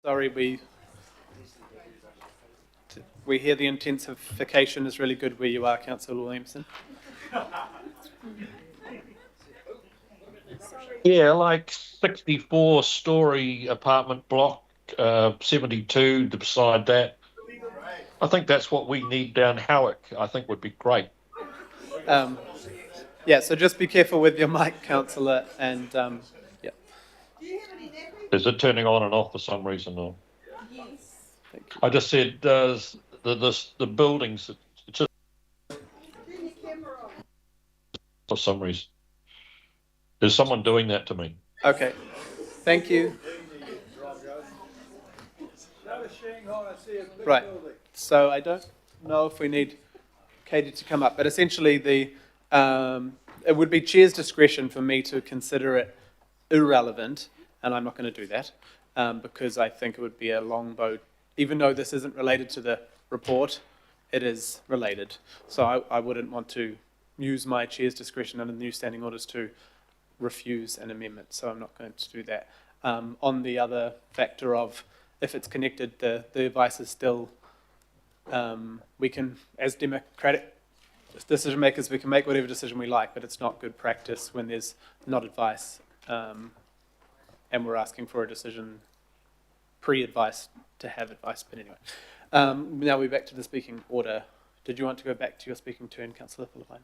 Sorry, we hear the intensification is really good where you are, Councillor Williamson. Yeah, like 64-story apartment block, 72 beside that. I think that's what we need down Howick. I think would be great. Yeah, so just be careful with your mic, Councillor, and yeah. Is it turning on and off for some reason? Or Thank you. I just said the buildings it's just for some reason. There's someone doing that to me. Okay, thank you. Right, so I don't know if we need Katie to come up, but essentially it would be Chair's discretion for me to consider it irrelevant, and I'm not going to do that because I think it would be a long boat. Even though this isn't related to the report, it is related. So I wouldn't want to use my Chair's discretion under the new standing orders to refuse an amendment, so I'm not going to do that. On the other factor of if it's connected, the advice is still, we can, as democratic decision makers, we can make whatever decision we like, but it's not good practice when there's not advice and we're asking for a decision pre-advice to have advice. But anyway, now we're back to the speaking order. Did you want to go back to your speaking turn, Councillor Philippine?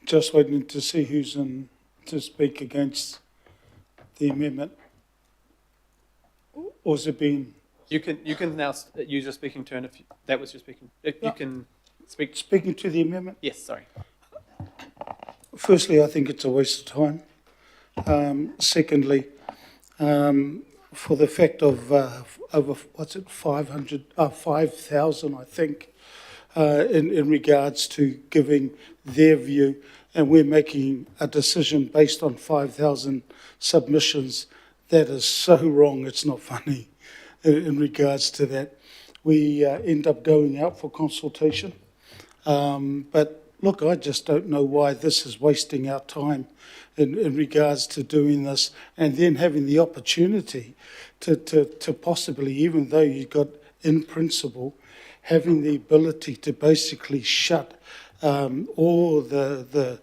Just waiting to see who's in to speak against the amendment. Or has it been? You can now use your speaking turn if that was your speaking. If you can speak. Speaking to the amendment? Yes, sorry. Firstly, I think it's a waste of time. Secondly, for the fact of over, 5,000, I think, in regards to giving their view, and we're making a decision based on 5,000 submissions. That is so wrong, it's not funny in regards to that. We end up going out for consultation. But look, I just don't know why this is wasting our time in regards to doing this, and then having the opportunity to possibly, even though you got in principle, having the ability to basically shut all the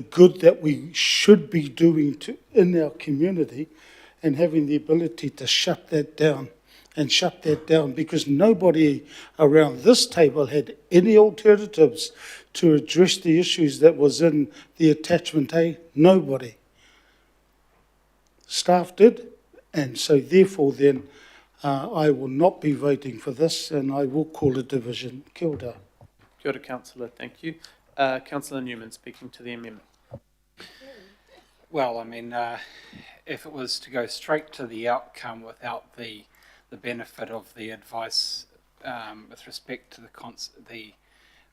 good that we should be doing in our community, and having the ability to shut that down because nobody around this table had any alternatives to address the issues that was in the attachment A. Nobody. Staff did, and so therefore then I will not be voting for this, and I will call a division. Kia ora. Kia ora, Councillor, thank you. Councillor Newman speaking to the amendment. Well, I mean, if it was to go straight to the outcome without the benefit of the advice with respect to the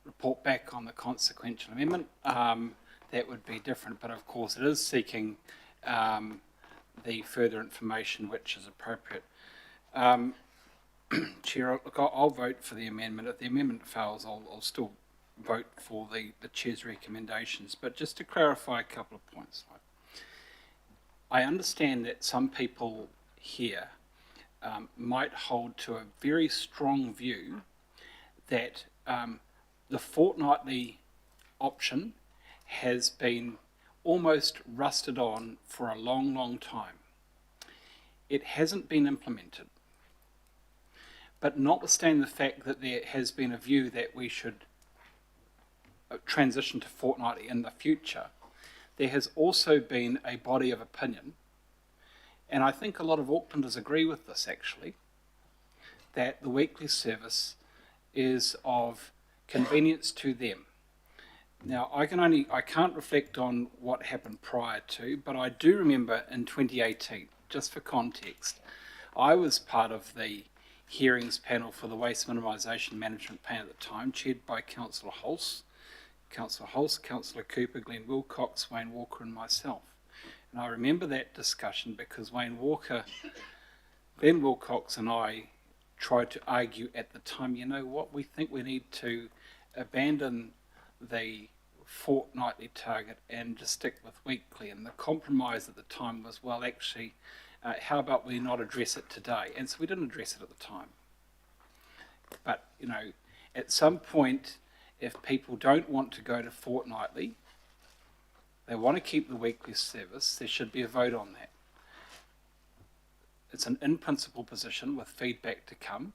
report back on the consequential amendment, that would be different. But of course, it is seeking the further information which is appropriate. Chair, look, I'll vote for the amendment. If the amendment fails, I'll still vote for the Chair's recommendations. But just to clarify a couple of points. I understand that some people here might hold to a very strong view that the fortnightly option has been almost rusted on for a long, long time. It hasn't been implemented. But notwithstanding the fact that there has been a view that we should transition to fortnightly in the future, there has also been a body of opinion, and I think a lot of Aucklanders agree with this actually, that the weekly service is of convenience to them. Now, I can't reflect on what happened prior to, but I do remember in 2018, just for context, I was part of the hearings panel for the Waste Minimisation Management Plan at the time, chaired by Councillor Hulse, Councillor Cooper, Glenn Wilcox, Wayne Walker and myself. And I remember that discussion because Glenn Wilcox and I tried to argue at the time, you know what, we think we need to abandon the fortnightly target and just stick with weekly. And the compromise at the time was, well, actually, How about we not address it today? And so we didn't address it at the time. But, you know, at some point, if people don't want to go to fortnightly, they want to keep the weekly service, there should be a vote on that. It's an in-principle position with feedback to come.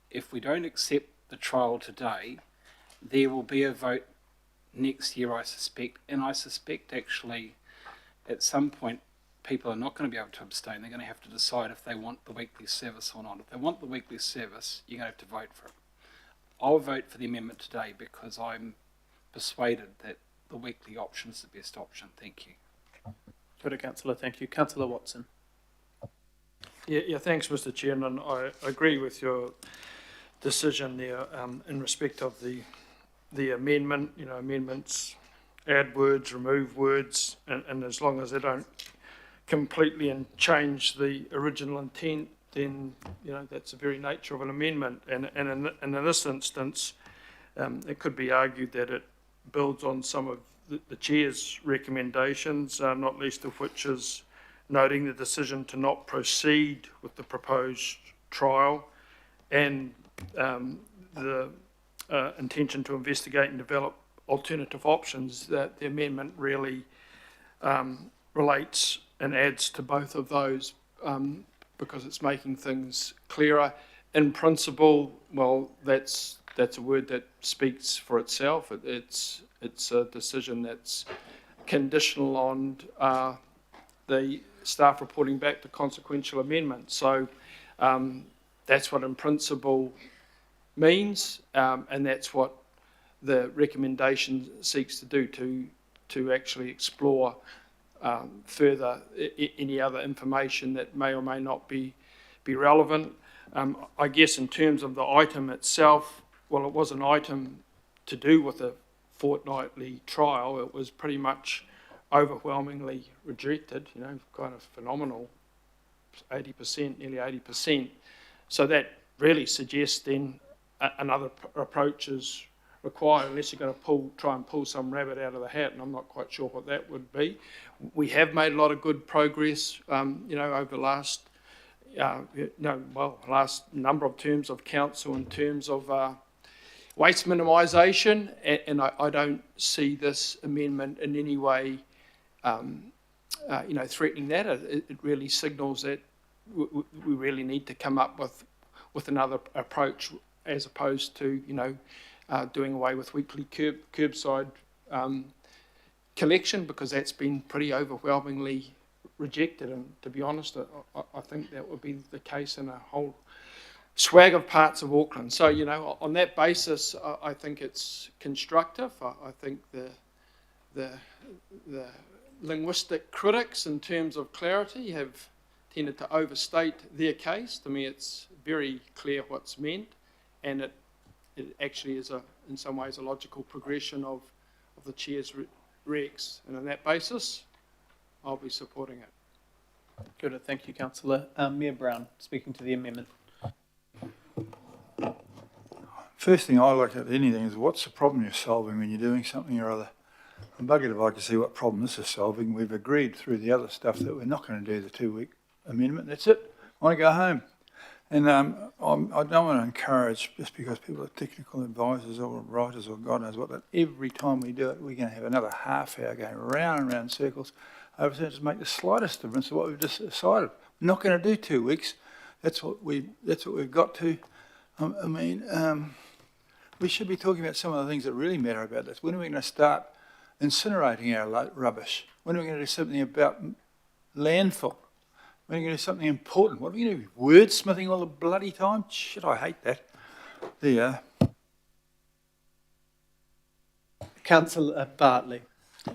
If we don't accept the trial today, there will be a vote next year, I suspect, and I suspect actually at some point people are not going to be able to abstain. They're going to have to decide if they want the weekly service or not. If they want the weekly service, you're going to have to vote for it. I'll vote for the amendment today because I'm persuaded that the weekly option is the best option. Thank you. Good, Councillor. Thank you. Councillor Watson. Yeah, thanks, Mr. Chairman. I agree with your decision there in respect of the amendment. You know, amendments add words, remove words, and as long as they don't completely change the original intent, then, you know, that's the very nature of an amendment. And in this instance, it could be argued that it builds on some of the Chair's recommendations, not least of which is noting the decision to not proceed with the proposed trial and the intention to investigate and develop alternative options. That the amendment really relates and adds to both of those because it's making things clearer. In principle, well, that's a word that speaks for itself. It's a decision that's conditional on the staff reporting back the consequential amendment. So that's what in principle means, and that's what the recommendation seeks to do, to actually explore further any other information that may or may not be relevant. I guess in terms of the item itself, well, it was an item to do with a fortnightly trial. It was pretty much overwhelmingly rejected, you know, kind of phenomenal, 80%, nearly 80%. So that really suggests then another approach is required, unless you're going to try and pull some rabbit out of the hat, and I'm not quite sure what that would be. We have made a lot of good progress, you know, over the last last number of terms of council in terms of waste minimisation, and I don't see this amendment in any way, you know, threatening that. It really signals that we really need to come up with another approach as opposed to, you know, doing away with weekly curbside collection, because that's been pretty overwhelmingly rejected. And to be honest, I think that would be the case in a whole swag of parts of Auckland. So, you know, on that basis, I think it's constructive. I think the linguistic critics, in terms of clarity, have tended to overstate their case. To me, it's very clear what's meant, and it actually is in some ways a logical progression of the Chair's recs, and on that basis I'll be supporting it. Good, thank you, Councillor. Mayor Brown, speaking to the amendment. First thing I look at anything is what's the problem you're solving when you're doing something or other. I'm buggered if I can see what problem this is solving. We've agreed through the other stuff that we're not going to do the 2-week amendment. That's it. I want to go home. And I don't want to encourage, just because people are technical advisors or writers or God knows what, that every time we do it, we're going to have another half hour going round and round in circles over to just make the slightest difference to what we've just decided. We're not going to do 2 weeks. That's what we've got to. I mean, we should be talking about some of the things that really matter about this. When are we going to start incinerating our rubbish? When are we going to do something about landfill? When are we going to do something important? What are we going to do? Wordsmithing all the bloody time? Shit, I hate that. There you are. Councillor Bartley.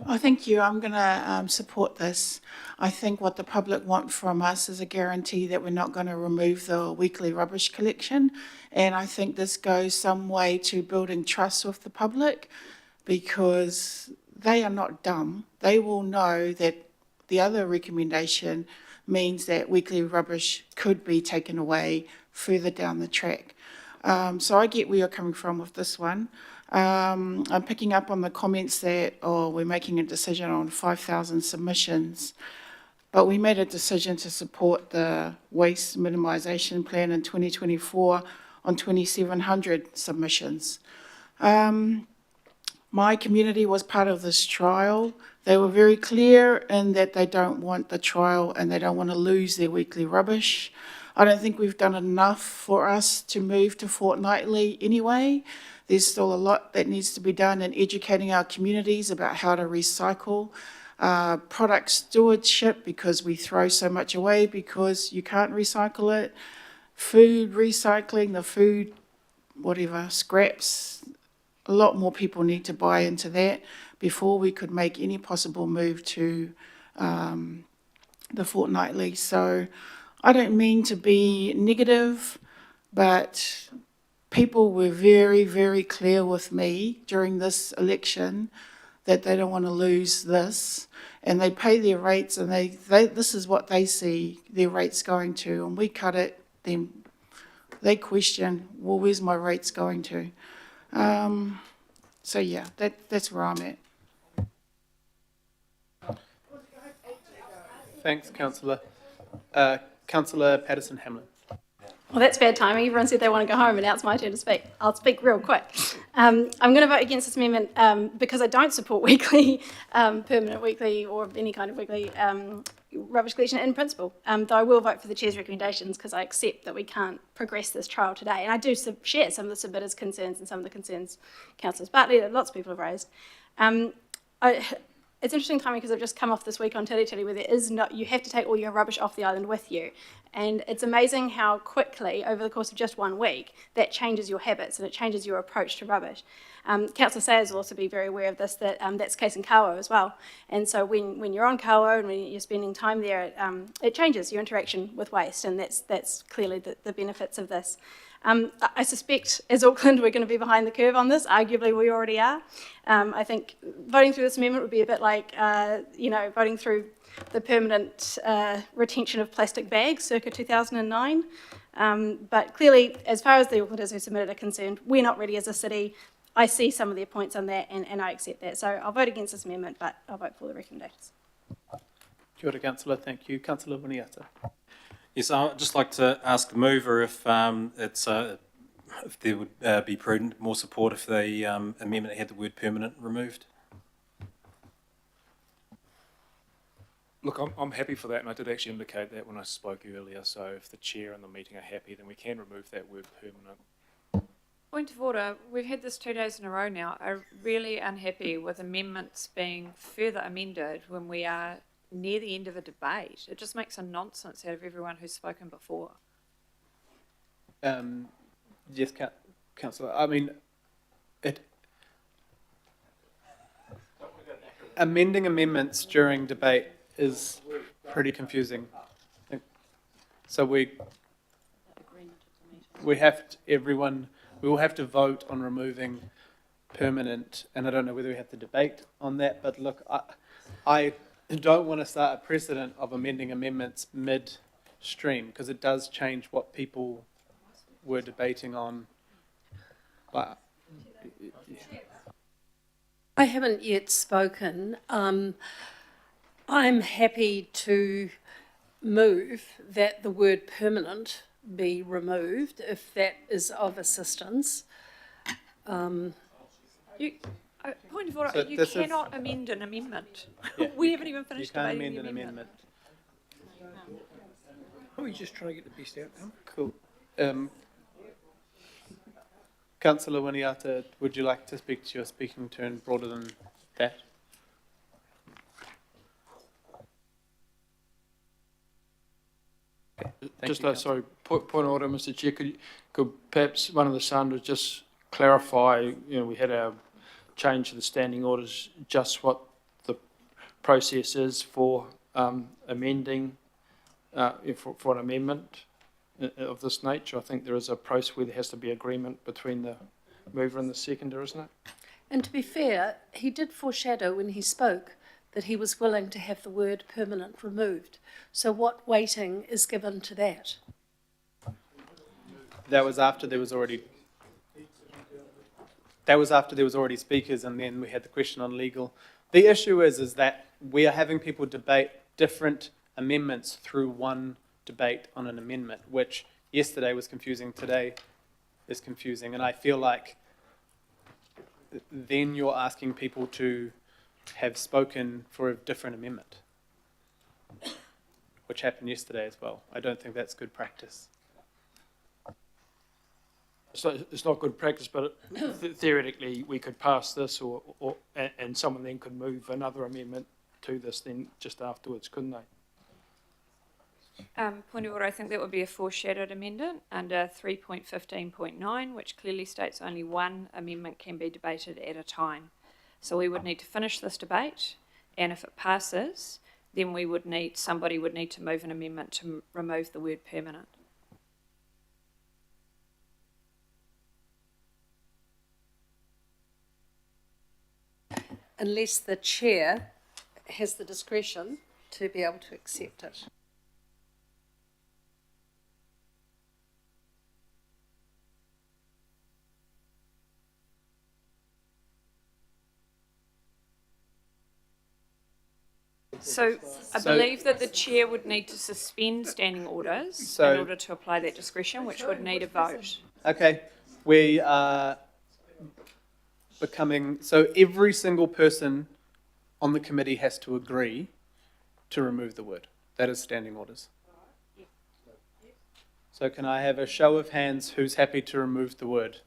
Oh, thank you. I'm going to support this. I think what the public want from us is a guarantee that we're not going to remove the weekly rubbish collection. And I think this goes some way to building trust with the public, because they are not dumb. They will know that the other recommendation means that weekly rubbish could be taken away further down the track. So I get where you're coming from with this one. I'm picking up on the comments that, we're making a decision on 5,000 submissions. but we made a decision to support the waste minimisation plan in 2024 on 2,700 submissions. My community was part of this trial. They were very clear in that they don't want the trial and they don't want to lose their weekly rubbish. I don't think we've done enough for us to move to fortnightly anyway. There's still a lot that needs to be done in educating our communities about how to recycle. Product stewardship, because we throw so much away because you can't recycle it. Food recycling, the food, whatever, scraps. A lot more people need to buy into that before we could make any possible move to the fortnightly. So I don't mean to be negative, but people were very, very clear with me during this election that they don't want to lose this, and they pay their rates, and they this is what they see their rates going to, and we cut it, then they question, well, where's my rates going to? So yeah, that's where I'm at. Thanks, Councillor. Councillor Patterson-Hamlin. Well, that's bad timing. Everyone said they want to go home, and now it's my turn to speak. I'll speak real quick. I'm going to vote against this amendment because I don't support weekly, permanent weekly, or any kind of weekly rubbish collection in principle. Though I will vote for the Chair's recommendations because I accept that we can't progress this trial today. And I do share some of the submitters' concerns and some of the concerns Councillors Bartley that lots of people have raised. It's interesting timing because I've just come off this week on Tiri Tiri where there is no, you have to take all your rubbish off the island with you. And it's amazing how quickly, over the course of just 1 week, that changes your habits and it changes your approach to rubbish. Councillor Sayers will also be very aware of this, that that's the case in Kaua as well. And so when you're on Kaua and when you're spending time there, it changes your interaction with waste, and that's clearly the benefits of this. I suspect, as Auckland, we're going to be behind the curve on this. Arguably, we already are. I think voting through this amendment would be a bit like, voting through the permanent retention of plastic bags circa 2009. But clearly, as far as the Aucklanders who submitted are concerned, we're not ready as a city. I see some of their points on that, and I accept that. So I'll vote against this amendment, but I'll vote for the recommendations. Kia ora, Councillor. Thank you. Councillor Winiata. Yes, I'd just like to ask the mover if there would be prudent, more support if the amendment had the word permanent removed. Look, I'm happy for that, and I did actually indicate that when I spoke earlier. So if the chair and the meeting are happy, then we can remove that word permanent. Point of order. We've had this 2 days in a row now. I'm really unhappy with amendments being further amended when we are near the end of a debate. It just makes a nonsense out of everyone who's spoken before. Yes, Councillor. I mean, amending amendments during debate is pretty confusing. So we have to, we will have to vote on removing permanent, and I don't know whether we have to debate on that, but look, I don't want to start a precedent of amending amendments mid-stream, because it does change what people were debating on. But, I haven't yet spoken. I'm happy to move that the word permanent be removed if that is of assistance. Point of order, So you this is- cannot amend an amendment. Yeah, We haven't even finished you can't debating amend the an amendment. amendment. Are we just trying to get the best outcome? Cool. Councillor Winiata, would you like to speak to your speaking turn broader than that? Just you, sorry, point of order, Mr. Chair. Could perhaps one of the Sanders just clarify? We had our change to the standing orders. Just what the process is for amending for an amendment of this nature. I think there is a process where there has to be agreement between the mover and the seconder, isn't it? And to be fair, he did foreshadow when he spoke that he was willing to have the word permanent removed. So what weighting is given to that? That was after there was already speakers, and then we had the question on legal. The issue is that we are having people debate different amendments through one debate on an amendment, which yesterday was confusing, today is confusing. And I feel like then you're asking people to have spoken for a different amendment, which happened yesterday as well. I don't think that's good practice. So it's not good practice, but theoretically, we could pass this and someone then could move another amendment to this then just afterwards, couldn't they? Point of order, I think that would be a foreshadowed amendment under 3.15.9, which clearly states only one amendment can be debated at a time. So we would need to finish this debate, and if it passes, then somebody would need to move an amendment to remove the word permanent. Unless the chair has the discretion to be able to accept it. So I believe that the chair would need to suspend standing orders in order to apply that discretion, which would need a vote. Okay, we are becoming, so every single person on the committee has to agree to remove the word. That is standing orders. So can I have a show of hands who's happy to remove the word?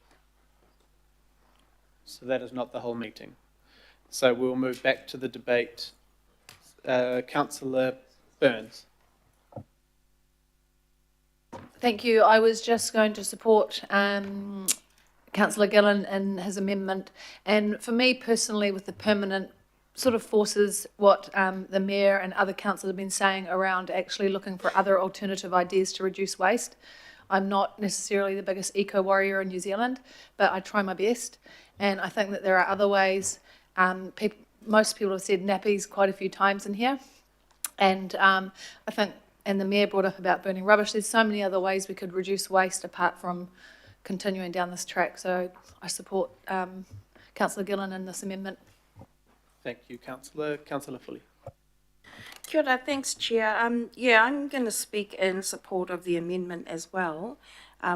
So that is not the whole meeting. So we'll move back to the debate. Councillor Burns. Thank you. I was just going to support Councillor Gillen in his amendment. And for me personally, with the permanent, sort of forces what the Mayor and other councillors have been saying around actually looking for other alternative ideas to reduce waste. I'm not necessarily the biggest eco-warrior in New Zealand, but I try my best. And I think that there are other ways. Most people have said nappies quite a few times in here. And I think, and the Mayor brought up about burning rubbish, there's so many other ways we could reduce waste apart from continuing down this track. So I support Councillor Gillen in this amendment. Thank you, Councillor. Councillor Fully. Kia ora, thanks, Chair. I'm going to speak in support of the amendment as well,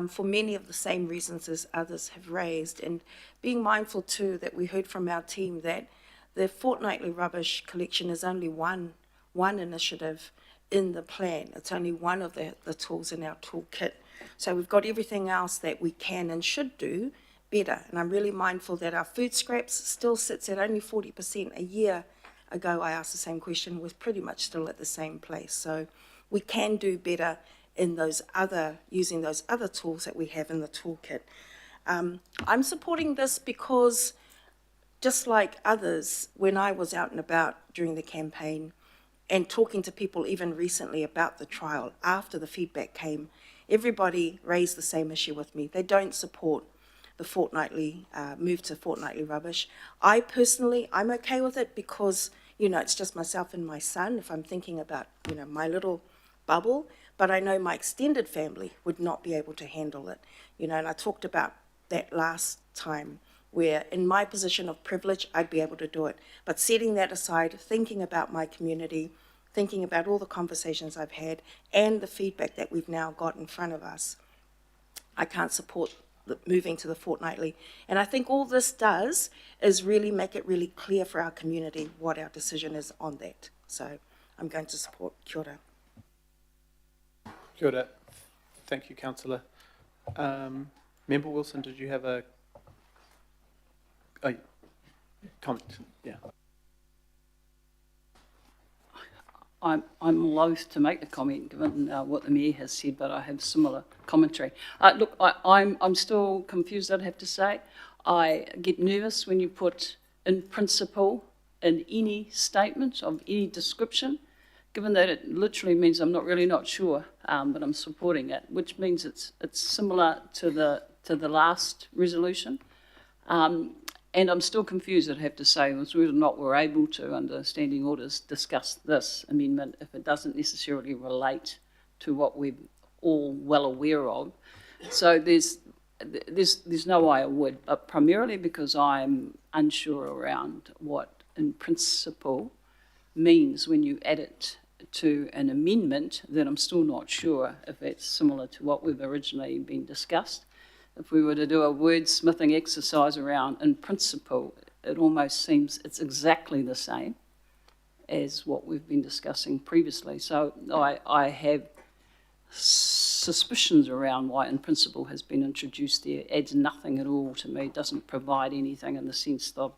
for many of the same reasons as others have raised, and being mindful too that we heard from our team that the fortnightly rubbish collection is only one initiative in the plan. It's only one of the tools in our toolkit. So we've got everything else that we can and should do better. And I'm really mindful that our food scraps still sits at only 40%. A year ago, I asked the same question, we're pretty much still at the same place. So we can do better in using those other tools that we have in the toolkit. I'm supporting this because just like others, when I was out and about during the campaign and talking to people even recently about the trial, after the feedback came, everybody raised the same issue with me. They don't support the fortnightly, move to fortnightly rubbish. I personally, I'm okay with it because, it's just myself and my son, if I'm thinking about, my little bubble, but I know my extended family would not be able to handle it. And I talked about that last time, where in my position of privilege, I'd be able to do it. But setting that aside, thinking about my community, thinking about all the conversations I've had and the feedback that we've now got in front of us, I can't support moving to the fortnightly. And I think all this does is really make it really clear for our community what our decision is on that. So I'm going to support. Kia ora. Kia ora. Thank you, Councillor. Member Wilson, did you have a comment? Yeah. I'm loath to make the comment given what the Mayor has said, but I have similar commentary. Look, I'm still confused, I'd have to say. I get nervous when you put in principle in any statement of any description, given that it literally means I'm really not sure, but I'm supporting it, which means it's similar to the last resolution. And I'm still confused, I'd have to say, as whether or not we're able to, under standing orders, discuss this amendment if it doesn't necessarily relate to what we're all well aware of. So there's no way I would, but primarily because I'm unsure around what in principle means when you add it to an amendment, then I'm still not sure if that's similar to what we've originally been discussed. If we were to do a wordsmithing exercise around in principle, it almost seems it's exactly the same as what we've been discussing previously. So I have suspicions around why in principle has been introduced there. Adds nothing at all to me, doesn't provide anything in the sense of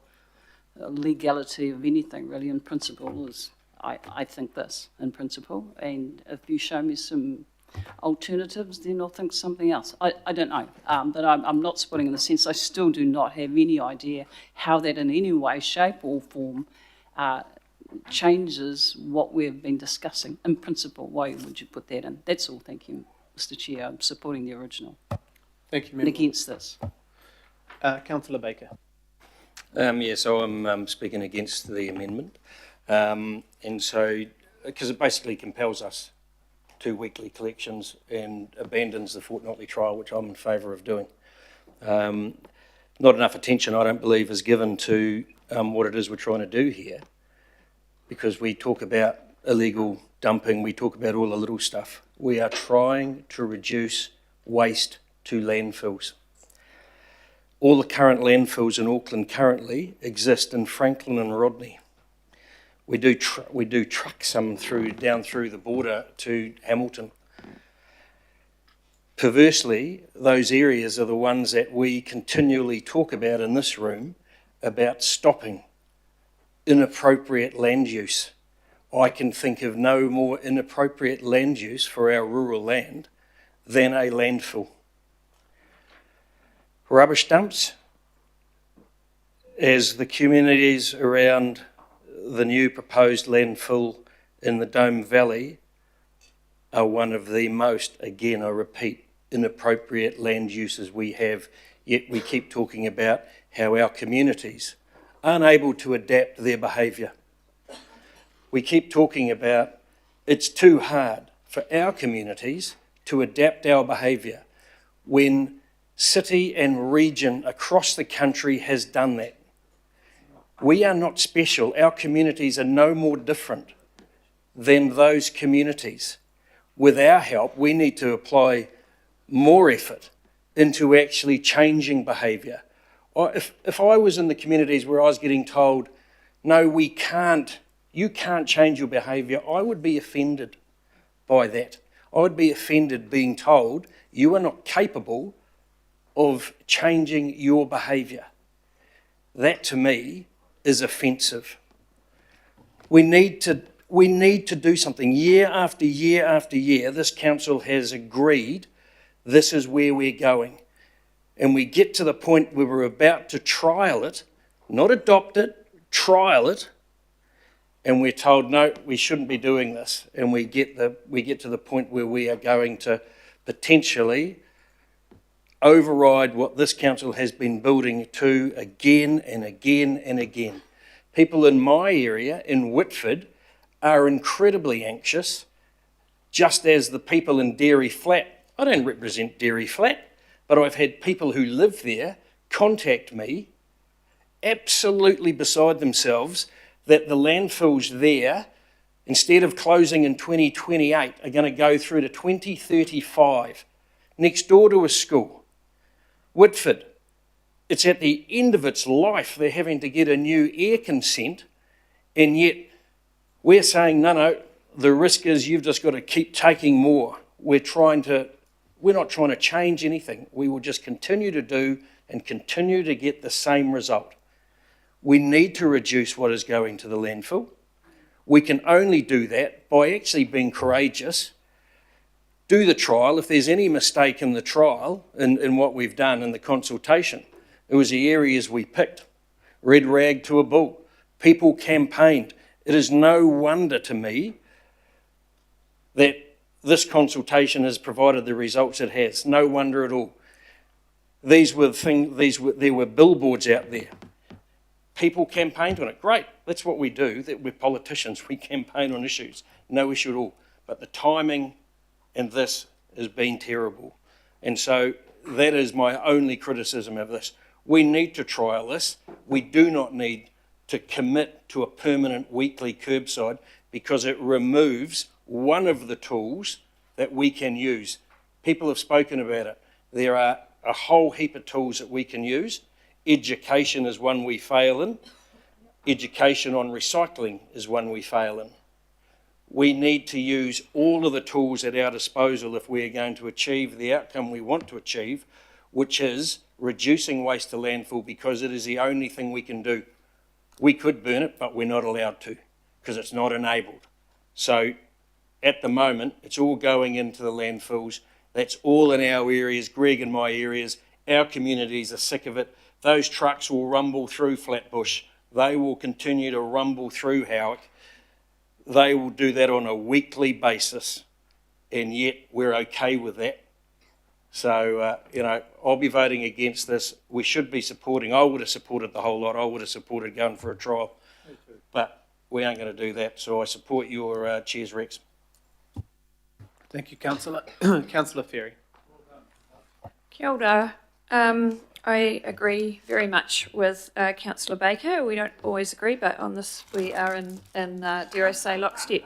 legality of anything really. In principle is, I think this in principle, and if you show me some alternatives, then I'll think something else. I don't know, but I'm not supporting in the sense I still do not have any idea how that in any way, shape or form changes what we've been discussing. In principle, why would you put that in? That's all, thank you, Mr Chair. I'm supporting the original. Thank you, And Member. against this. Councillor Baker. So I'm speaking against the amendment. And so, because it basically compels us to weekly collections and abandons the fortnightly trial, which I'm in favour of doing. Not enough attention, I don't believe, is given to what it is we're trying to do here, because we talk about illegal dumping, we talk about all the little stuff. We are trying to reduce waste to landfills. All the current landfills in Auckland currently exist in Franklin and Rodney. We do truck some down through the border to Hamilton. Perversely, those areas are the ones that we continually talk about in this room about stopping inappropriate land use. I can think of no more inappropriate land use for our rural land than a landfill. Rubbish dumps, as the communities around the new proposed landfill in the Dome Valley are one of the most, again I repeat, inappropriate land uses we have, yet we keep talking about how our communities aren't able to adapt their behaviour. We keep talking about it's too hard for our communities to adapt our behaviour when city and region across the country has done that. We are not special. Our communities are no more different than those communities. With our help, we need to apply more effort into actually changing behaviour. If I was in the communities where I was getting told, no, we can't, you can't change your behaviour, I would be offended by that. I would be offended being told you are not capable of changing your behaviour. That to me is offensive. We need to do something. Year after year after year, this council has agreed this is where we're going. And we get to the point where we're about to trial it, not adopt it, trial it, and we're told, no, we shouldn't be doing this. And we get to the point where we are going to potentially override what this council has been building to again and again and again. People in my area, in Whitford, are incredibly anxious, just as the people in Dairy Flat. I don't represent Dairy Flat, but I've had people who live there contact me, absolutely beside themselves, that the landfills there, instead of closing in 2028, are going to go through to 2035, next door to a school. Whitford, it's at the end of its life. They're having to get a new air consent, and yet we're saying, no, the risk is you've just got to keep taking more. We're not trying to change anything. We will just continue to do and continue to get the same result. We need to reduce what is going to the landfill. We can only do that by actually being courageous. Do the trial. If there's any mistake in the trial, in what we've done in the consultation, it was the areas we picked. Red rag to a bull. People campaigned. It is no wonder to me that this consultation has provided the results it has. No wonder at all. There were billboards out there. People campaigned on it. Great, that's what we do. That we're politicians. We campaign on issues. No issue at all. But the timing and this has been terrible. And so that is my only criticism of this. We need to trial this. We do not need to commit to a permanent weekly curbside, because it removes one of the tools that we can use. People have spoken about it. There are a whole heap of tools that we can use. Education is one we fail in. Education on recycling is one we fail in. We need to use all of the tools at our disposal if we are going to achieve the outcome we want to achieve, which is reducing waste to landfill, because it is the only thing we can do. We could burn it, but we're not allowed to because it's not enabled. So at the moment, it's all going into the landfills. That's all in our areas, Greg and my areas. Our communities are sick of it. Those trucks will rumble through Flatbush. They will continue to rumble through Howick. They will do that on a weekly basis, and yet we're okay with that. So, I'll be voting against this. We should be supporting. I would have supported the whole lot. I would have supported going for a trial. But we aren't going to do that. So I support your Chair's Rex. Thank you, Councillor. Councillor Ferry. Kia ora. I agree very much with Councillor Baker. We don't always agree, but on this we are in dare I say, lockstep.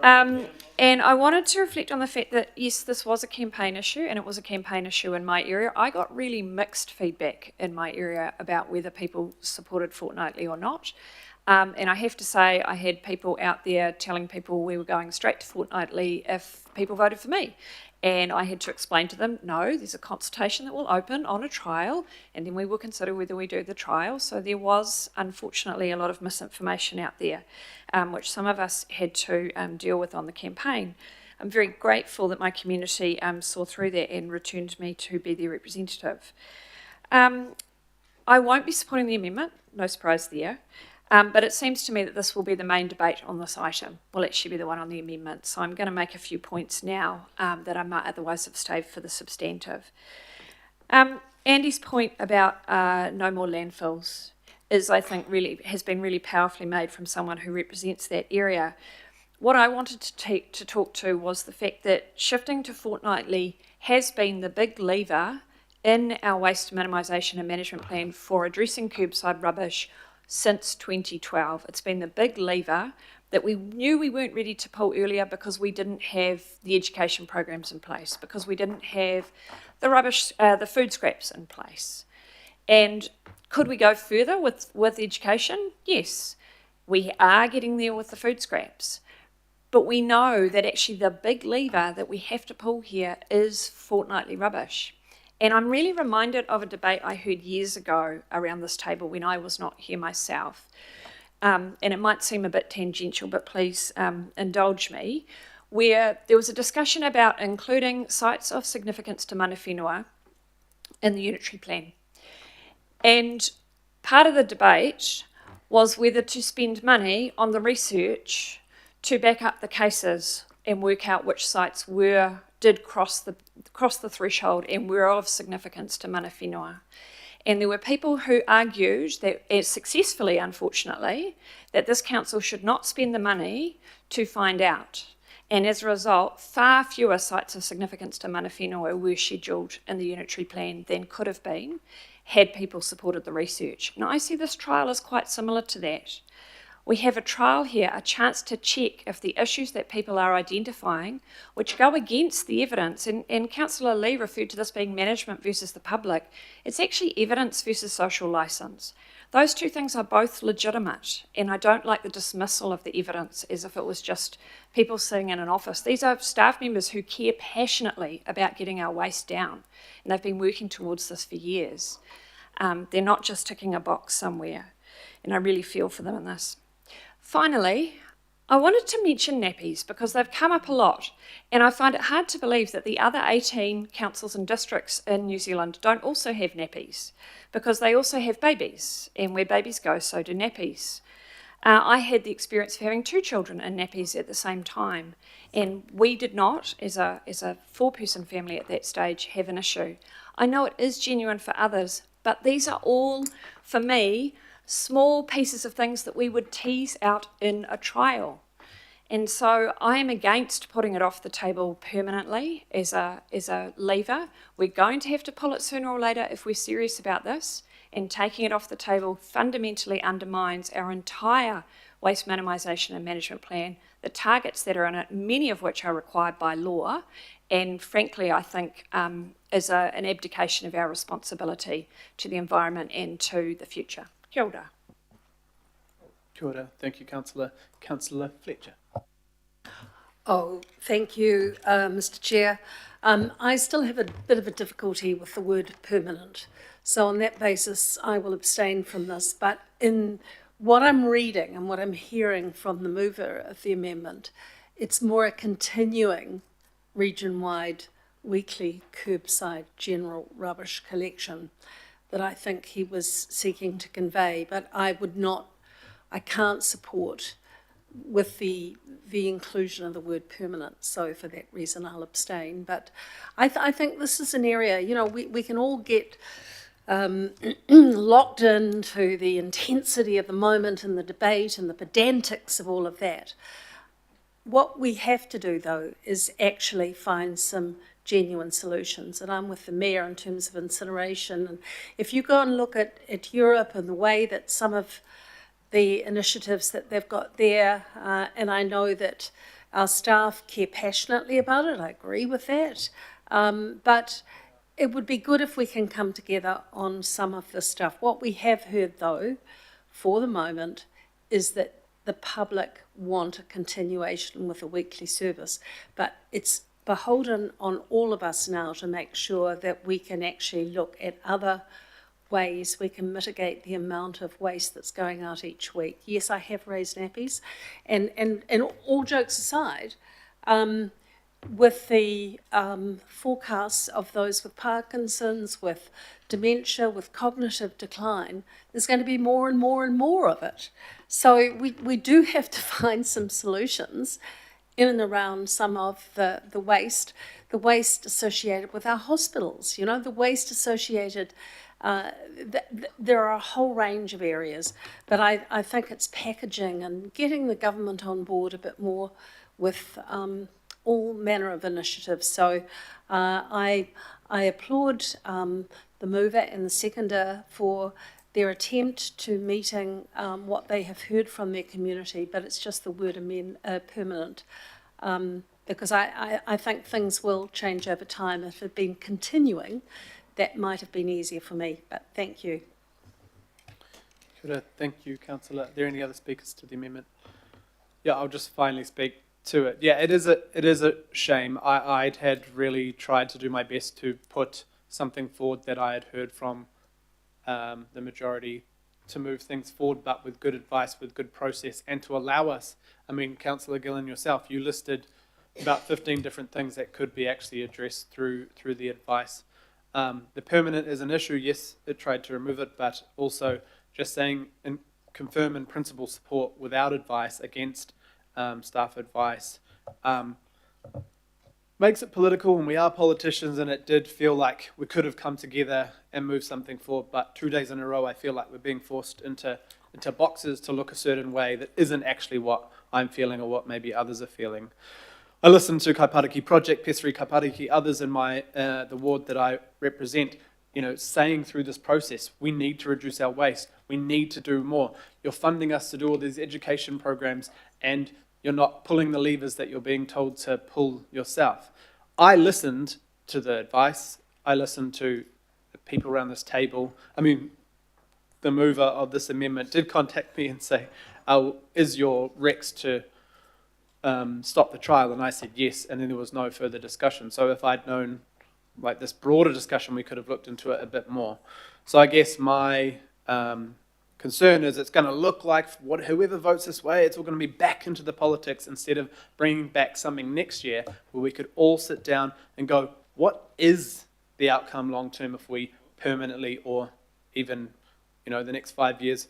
And I wanted to reflect on the fact that, yes, this was a campaign issue, and it was a campaign issue in my area. I got really mixed feedback in my area about whether people supported fortnightly or not. And I have to say, I had people out there telling people we were going straight to fortnightly if people voted for me. And I had to explain to them, no, there's a consultation that will open on a trial, and then we will consider whether we do the trial. So there was, unfortunately, a lot of misinformation out there, which some of us had to deal with on the campaign. I'm very grateful that my community saw through that and returned me to be their representative. I won't be supporting the amendment, no surprise there. But it seems to me that this will be the main debate on this item. Will actually be the one on the amendment. So I'm going to make a few points now that I might otherwise have saved for the substantive. Andy's point about no more landfills is, I think, has been really powerfully made from someone who represents that area. What I wanted to talk to was the fact that shifting to fortnightly has been the big lever in our waste minimisation and management plan for addressing curbside rubbish since 2012. It's been the big lever that we knew we weren't ready to pull earlier because we didn't have the education programs in place, because we didn't have the food scraps in place. And could we go further with education? Yes, we are getting there with the food scraps. But we know that actually the big lever that we have to pull here is fortnightly rubbish. And I'm really reminded of a debate I heard years ago around this table when I was not here myself. And it might seem a bit tangential, but please indulge me, where there was a discussion about including sites of significance to mana whenua in the unitary plan. And part of the debate was whether to spend money on the research to back up the cases and work out which sites did cross the threshold and were of significance to mana whenua. And there were people who argued that, successfully unfortunately, that this council should not spend the money to find out. And as a result, far fewer sites of significance to mana whenua were scheduled in the unitary plan than could have been had people supported the research. Now I see this trial as quite similar to that. We have a trial here, a chance to check if the issues that people are identifying, which go against the evidence, and Councillor Lee referred to this being management versus the public, it's actually evidence versus social licence. Those two things are both legitimate, and I don't like the dismissal of the evidence as if it was just people sitting in an office. These are staff members who care passionately about getting our waste down, and they've been working towards this for years. They're not just ticking a box somewhere, and I really feel for them in this. Finally, I wanted to mention nappies because they've come up a lot, and I find it hard to believe that the other 18 councils and districts in New Zealand don't also have nappies, because they also have babies, and where babies go, so do nappies. I had the experience of having 2 children in nappies at the same time, and we did not, as a 4-person family at that stage, have an issue. I know it is genuine for others, but these are all, for me, small pieces of things that we would tease out in a trial. And so I am against putting it off the table permanently as a lever. We're going to have to pull it sooner or later if we're serious about this, and taking it off the table fundamentally undermines our entire waste minimisation and management plan the targets that are in it, many of which are required by law, and frankly, I think is an abdication of our responsibility to the environment and to the future. Kia ora. Kia ora. Thank you, Councillor. Councillor Fletcher. Oh, thank you, Mr. Chair. I still have a bit of a difficulty with the word permanent. So on that basis, I will abstain from this. But in what I'm reading and what I'm hearing from the mover of the amendment, it's more a continuing region-wide weekly curbside general rubbish collection that I think he was seeking to convey. But I can't support with the inclusion of the word permanent. So for that reason, I'll abstain. But I think this is an area, you know, we can all get locked into the intensity of the moment and the debate and the pedantics of all of that. What we have to do, though, is actually find some genuine solutions. And I'm with the Mayor in terms of incineration. And if you go and look at Europe and the way that some of the initiatives that they've got there, and I know that our staff care passionately about it, I agree with that, but it would be good if we can come together on some of this stuff. What we have heard, though, for the moment, is that the public want a continuation with a weekly service, but it's beholden on all of us now to make sure that we can actually look at other ways we can mitigate the amount of waste that's going out each week. Yes, I have raised nappies, and all jokes aside, with the forecasts of those with Parkinson's, with dementia, with cognitive decline, there's going to be more and more and more of it. So we do have to find some solutions in and around some of the waste associated with our hospitals, you know, the waste associated. There are a whole range of areas, but I think it's packaging and getting the government on board a bit more with all manner of initiatives. So I applaud the mover and the seconder for their attempt to meeting what they have heard from their community, but it's just the word permanent. Because I think things will change over time. If it had been continuing, that might have been easier for me, but thank you. Thank you, Councillor. Are there any other speakers to the amendment? Yeah, I'll just finally speak to it. Yeah, it is a shame. I'd had really tried to do my best to put something forward that I had heard from the majority to move things forward, but with good advice, with good process, and to allow us, I mean, Councillor Gillen yourself, you listed about 15 different things that could be actually addressed through the advice. The permanent is an issue, yes, it tried to remove it, but also just saying and confirm in principle support without advice against staff advice makes it political, and we are politicians, and it did feel like we could have come together and moved something forward, but 2 days in a row I feel like we're being forced into boxes to look a certain way that isn't actually what I'm feeling or what maybe others are feeling. I listened to Kaipariki Project, Pēsari Kaipariki, others in my the ward that I represent, you know, saying through this process, we need to reduce our waste, we need to do more. You're funding us to do all these education programs, and you're not pulling the levers that you're being told to pull yourself. I listened to the advice, I listened to the people around this table. I mean, the mover of this amendment did contact me and say, is your Rex to stop the trial? And I said yes, and then there was no further discussion. So if I'd known like this broader discussion, we could have looked into it a bit more. So I guess my concern is it's going to look like whoever votes this way, it's all going to be back into the politics instead of bringing back something next year where we could all sit down and go, what is the outcome long term if we permanently or even, you know, the next 5 years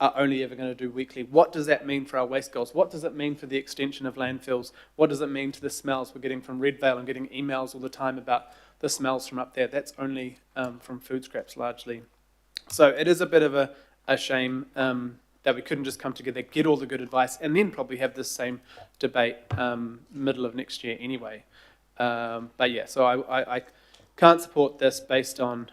are only ever going to do weekly? What does that mean for our waste goals? What does it mean for the extension of landfills? What does it mean to the smells we're getting from Red Vale? I'm getting emails all the time about the smells from up there. That's only from food scraps largely. So it is a bit of a shame that we couldn't just come together, get all the good advice, and then probably have this same debate middle of next year anyway. But yeah, so I can't support this based on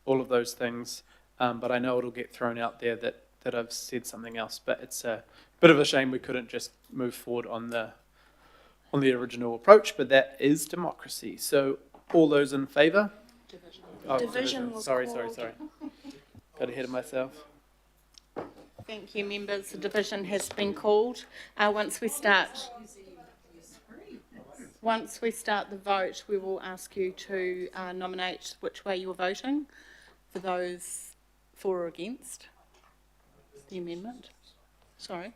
all of those things, but I know it'll get thrown out there that I've said something else, but it's bit of a shame we couldn't just move forward on the original approach, but that is democracy. So all those in favour? Oh, Division was Sorry. called. Got ahead of myself. Thank you, members. The division has been called. Once we start the vote, we will ask you to nominate which way you're voting for those for or against the amendment. Sorry.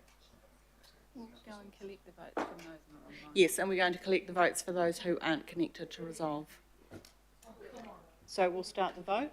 We'll go and collect the votes from those in the online. Yes, and we're going to collect the votes for those who aren't connected to Resolve. So we'll start the vote.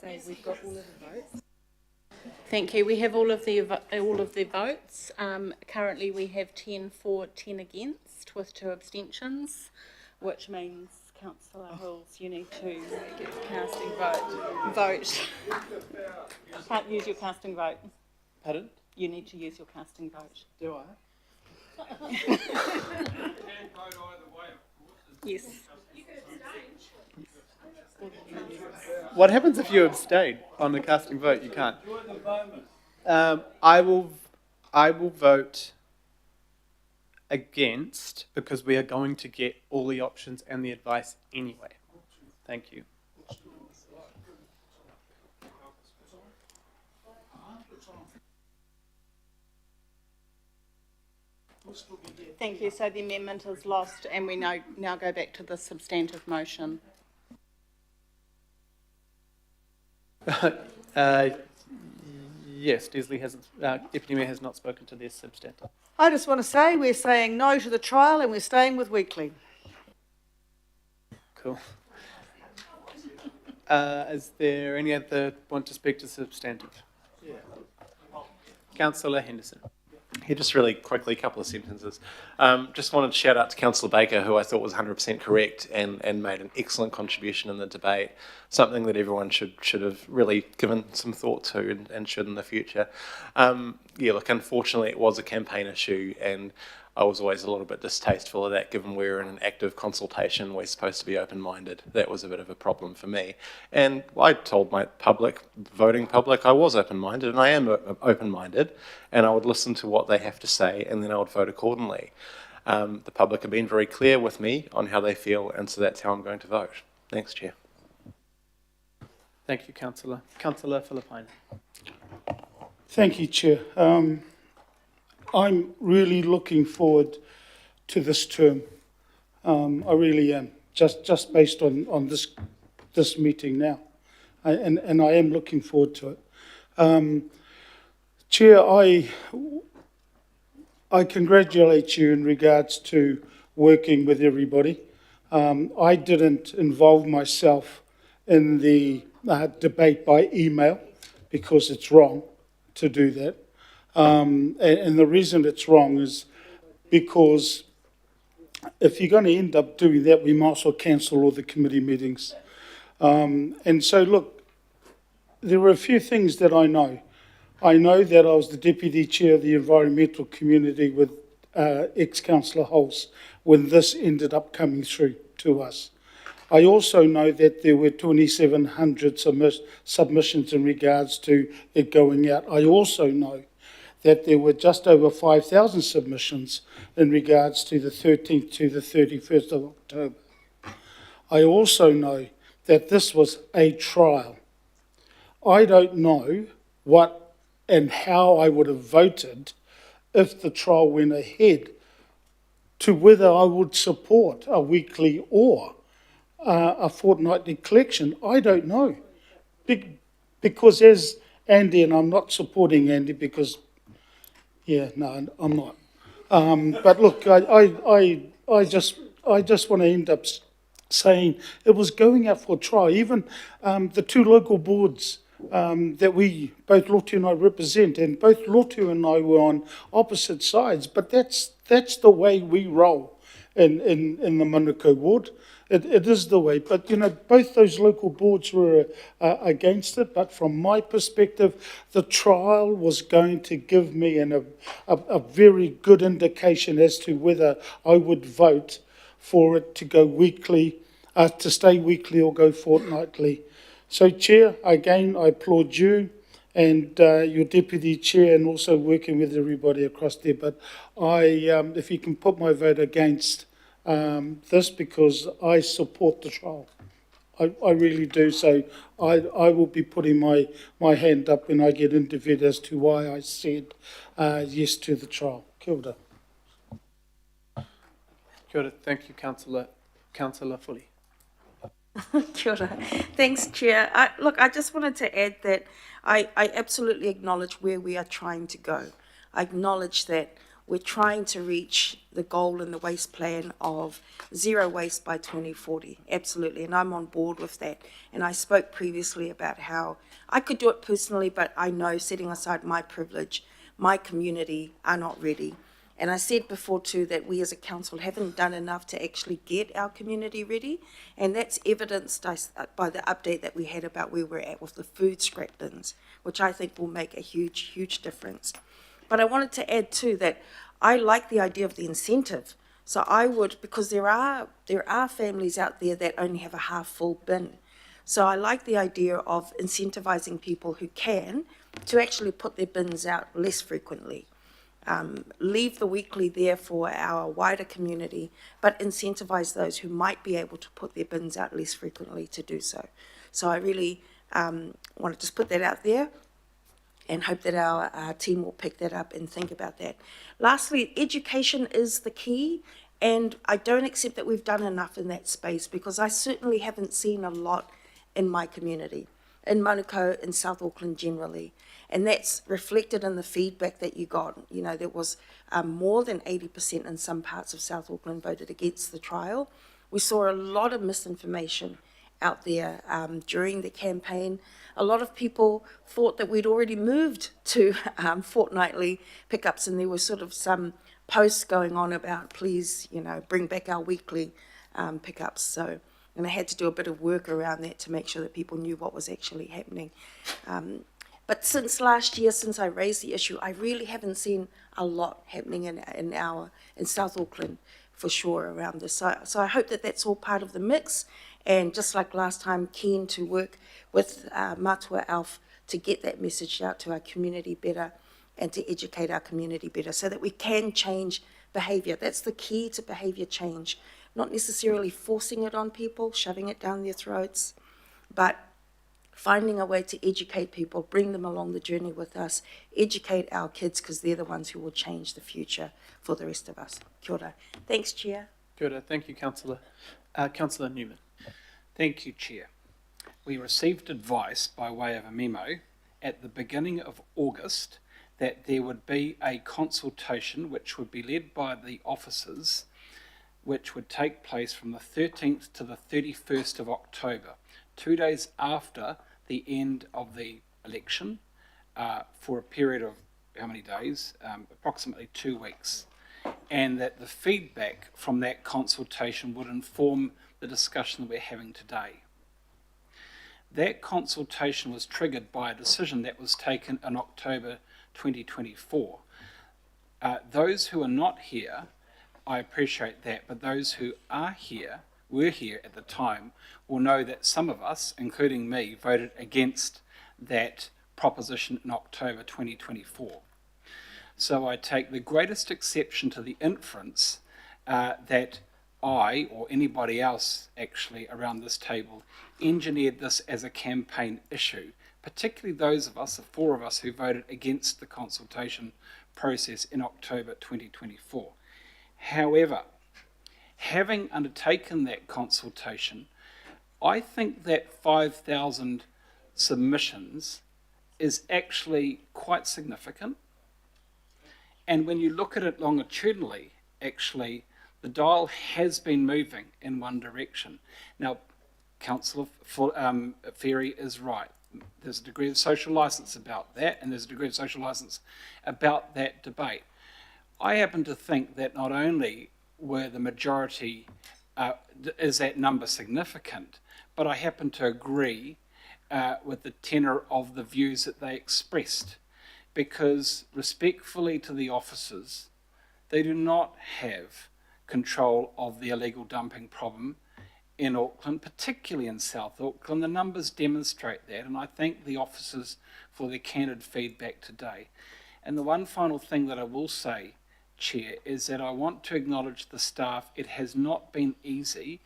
Say we've got all of the votes. Thank you. We have all of the votes. Currently, we have 10 for, 10 against, with 2 abstentions, which means Councillor Hills, you need to get your casting vote. Can't use your casting vote. Pardon? You need to use your casting vote. Do I? Yes. What happens if you abstain on the casting vote? You can't. I will vote against because we are going to get all the options and the advice anyway. Thank you. Thank you. So the amendment is lost, and we now go back to the substantive motion. Yes, Desley hasn't. Deputy Mayor has not spoken to this substantive. I just want to say we're saying no to the trial and we're staying with weekly. Cool. Is there any other want to speak to substantive? Yeah. Councillor Henderson. Yeah, just really quickly, a couple of sentences. Just wanted to shout out to Councillor Baker, who I thought was 100% correct and made an excellent contribution in the debate, something that everyone should have really given some thought to and should in the future. Yeah, look, unfortunately it was a campaign issue, and I was always a little bit distasteful of that, given we're in an active consultation, we're supposed to be open-minded. That was a bit of a problem for me. And I told my voting public, I was open-minded, and I am open-minded, and I would listen to what they have to say, and then I would vote accordingly. The public have been very clear with me on how they feel, and so that's how I'm going to vote. Thanks, Chair. Thank you, Councillor. Councillor Filippine. Thank you, Chair. I'm really looking forward to this term. I really am, just based on this meeting now. And I am looking forward to it. Chair, I congratulate you in regards to working with everybody. I didn't involve myself in the debate by email because it's wrong to do that. And the reason it's wrong is because if you're going to end up doing that, we might as well cancel all the committee meetings. And so, look, there were a few things that I know. I know that I was the Deputy Chair of the Environmental Community with ex-Councillor Hulse when this ended up coming through to us. I also know that there were 2,700 submissions in regards to it going out. I also know that there were just over 5,000 submissions in regards to the 13th to the 31st of October. I also know that this was a trial. I don't know what and how I would have voted if the trial went ahead to whether I would support a weekly or a fortnightly collection. I don't know. Because as Andy, and I'm not supporting Andy because, yeah, no, I'm not. But look, I just want to end up saying it was going out for trial. Even the two local boards that we, both Lotu and I represent, and both Lotu and I were on opposite sides, but that's the way we roll in the Manukau ward. It is the way, but you know, both those local boards were against it, but from my perspective, the trial was going to give me a very good indication as to whether I would vote for it to go weekly, to stay weekly or go fortnightly. So, Chair, again, I applaud you and your Deputy Chair and also working with everybody across there, but if you can put my vote against this, because I support the trial. I really do. So I will be putting my hand up when I get interviewed as to why I said yes to the trial. Kia ora. Kia ora. Thank you, Councillor Fully. Kia ora. Thanks, Chair. I just wanted to add that I absolutely acknowledge where we are trying to go. I acknowledge that we're trying to reach the goal in the waste plan of zero waste by 2040. Absolutely, and I'm on board with that. And I spoke previously about how I could do it personally, but I know, setting aside my privilege, my community are not ready. And I said before too that we as a council haven't done enough to actually get our community ready, and that's evidenced by the update that we had about where we're at with the food scrap bins, which I think will make a huge, huge difference. But I wanted to add too that I like the idea of the incentive. So I would, because there are families out there that only have a half full bin. So I like the idea of incentivizing people who can to actually put their bins out less frequently. Leave the weekly there for our wider community, but incentivize those who might be able to put their bins out less frequently to do so. So I really want to just put that out there and hope that our team will pick that up and think about that. Lastly, education is the key, and I don't accept that we've done enough in that space, because I certainly haven't seen a lot in my community, in Manukau, in South Auckland generally. And that's reflected in the feedback that you got. You know, there was more than 80% in some parts of South Auckland voted against the trial. We saw a lot of misinformation out there during the campaign. A lot of people thought that we'd already moved to fortnightly pickups, and there was sort of some posts going on about, please, you know, bring back our weekly pickups. So, and I had to do a bit of work around that to make sure that people knew what was actually happening. But since last year, since I raised the issue, I really haven't seen a lot happening in South Auckland for sure around this. So I hope that that's all part of the mix, and just like last time, keen to work with Matua Alf to get that message out to our community better and to educate our community better so that we can change behaviour. That's the key to behaviour change, not necessarily forcing it on people, shoving it down their throats, but finding a way to educate people, bring them along the journey with us, educate our kids, because they're the ones who will change the future for the rest of us. Kia ora. Thanks, Chair. Kia ora. Thank you, Councillor. Councillor Newman. Thank you, Chair. We received advice by way of a memo at the beginning of August that there would be a consultation which would be led by the officers, which would take place from the 13th to the 31st of October, 2 days after the end of the election, for a period of how many days? Approximately 2 weeks. And that the feedback from that consultation would inform the discussion that we're having today. That consultation was triggered by a decision that was taken in October 2024. Those who are not here, I appreciate that, but those who are here, were here at the time, will know that some of us, including me, voted against that proposition in October 2024. So I take the greatest exception to the inference that I, or anybody else actually around this table, engineered this as a campaign issue particularly those of us, the four of us who voted against the consultation process in October 2024. However, having undertaken that consultation, I think that 5,000 submissions is actually quite significant. And when you look at it longitudinally, actually, the dial has been moving in one direction. Now, Councillor Ferry is right. There's a degree of social licence about that, and there's a degree of social licence about that debate. I happen to think that not only were the majority, is that number significant, but I happen to agree with the tenor of the views that they expressed, because respectfully to the officers, they do not have control of the illegal dumping problem in Auckland, particularly in South Auckland. The numbers demonstrate that, and I thank the officers for their candid feedback today. And the one final thing that I will say, Chair, is that I want to acknowledge the staff. It has not been easy,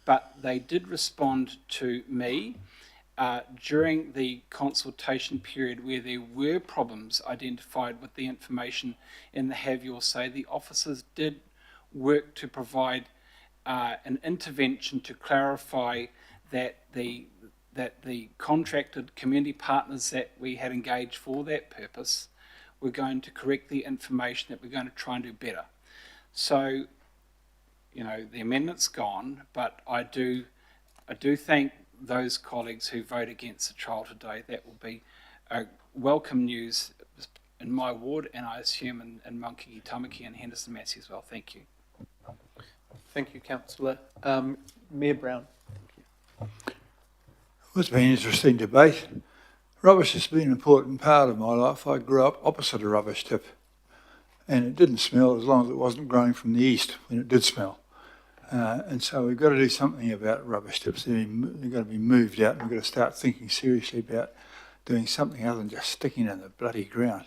but they did respond to me during the consultation period where there were problems identified with the information in the Have Your Say. The officers did work to provide an intervention to clarify that the contracted community partners that we had engaged for that purpose were going to correct the information, that we're going to try and do better. So, you know, the amendment's gone, but I do thank those colleagues who vote against the trial today. That will be welcome news in my ward, and I assume in Maungakiki, Tamaki and Henderson Massey as well. Thank you. Thank you, Councillor. Mayor Brown. Well, it's been an interesting debate. Rubbish has been an important part of my life. I grew up opposite a rubbish tip, and it didn't smell as long as it wasn't growing from the east when it did smell. And so we've got to do something about rubbish tips. They've got to be moved out, and we've got to start thinking seriously about doing something other than just sticking it in the bloody ground.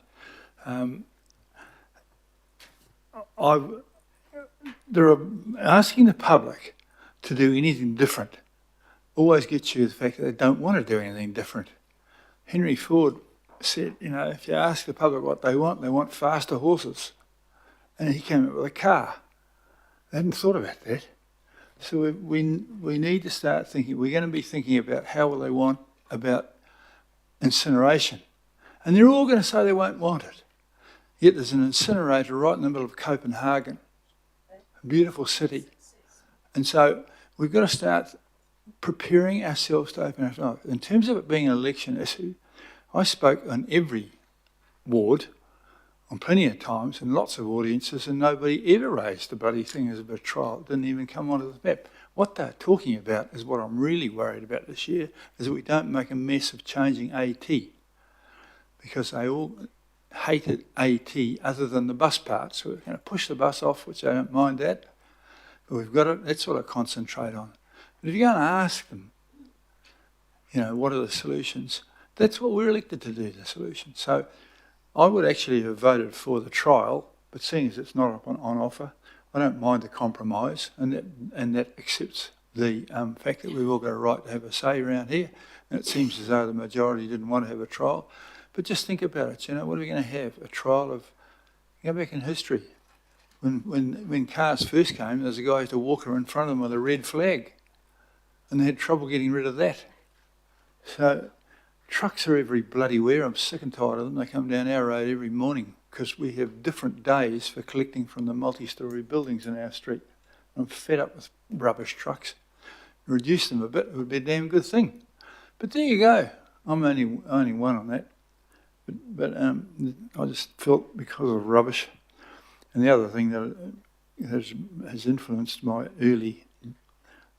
Asking the public to do anything different always gets you the fact that they don't want to do anything different. Henry Ford said, you know, if you ask the public what they want faster horses. And he came up with a car. They hadn't thought about that. So we need to start thinking, we're going to be thinking about how will they want about incineration. And they're all going to say they won't want it. Yet there's an incinerator right in the middle of Copenhagen, a beautiful city. And so we've got to start preparing ourselves to open our eyes. In terms of it being an election issue, I spoke on every ward on plenty of times and lots of audiences, and nobody ever raised the bloody thing as a trial. It didn't even come onto the map. What they're talking about is what I'm really worried about this year, is that we don't make a mess of changing AT, because they all hated AT other than the bus part. So we're going to push the bus off, which I don't mind that, but we've got to, that's what I concentrate on. But if you're going to ask them, you know, what are the solutions? That's what we're elected to do, the solution. So I would actually have voted for the trial, but seeing as it's not on offer, I don't mind the compromise, and that accepts the fact that we've all got a right to have a say around here. And it seems as though the majority didn't want to have a trial. But just think about it, you know, what are we going to have? A trial of, go back in history. When cars first came, there was a guy who had to walk in front of them with a red flag, and they had trouble getting rid of that. So trucks are every bloody where. I'm sick and tired of them. They come down our road every morning because we have different days for collecting from the multi-storey buildings in our street. I'm fed up with rubbish trucks. Reduce them a bit, it would be a damn good thing. But there you go. I'm only one on that. But I just felt because of rubbish. And the other thing that has influenced my early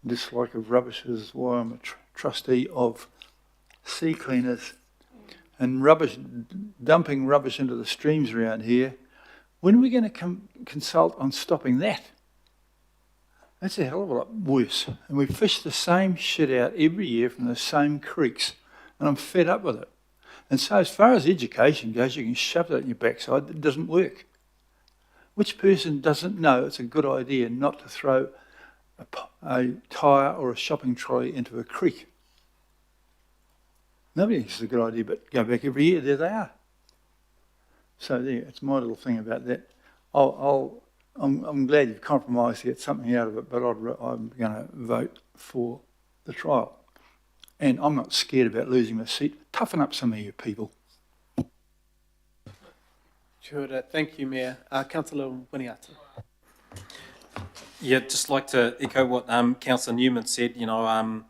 dislike of rubbish is why I'm a trustee of sea cleaners and rubbish, dumping rubbish into the streams around here. When are we going to consult on stopping that? That's a hell of a lot worse. And we fish the same shit out every year from the same creeks, and I'm fed up with it. And so as far as education goes, you can shove that in your backside. It doesn't work. Which person doesn't know it's a good idea not to throw a tyre or a shopping trolley into a creek? Nobody thinks it's a good idea, but go back every year, there they are. So there, it's my little thing about that. I'm glad you've compromised to get something out of it, but I'm going to vote for the trial. And I'm not scared about losing my seat. Toughen up some of you people. Sure, thank you, Mayor. Councillor Winiata. Yeah, just like to echo what Councillor Newman said. You know,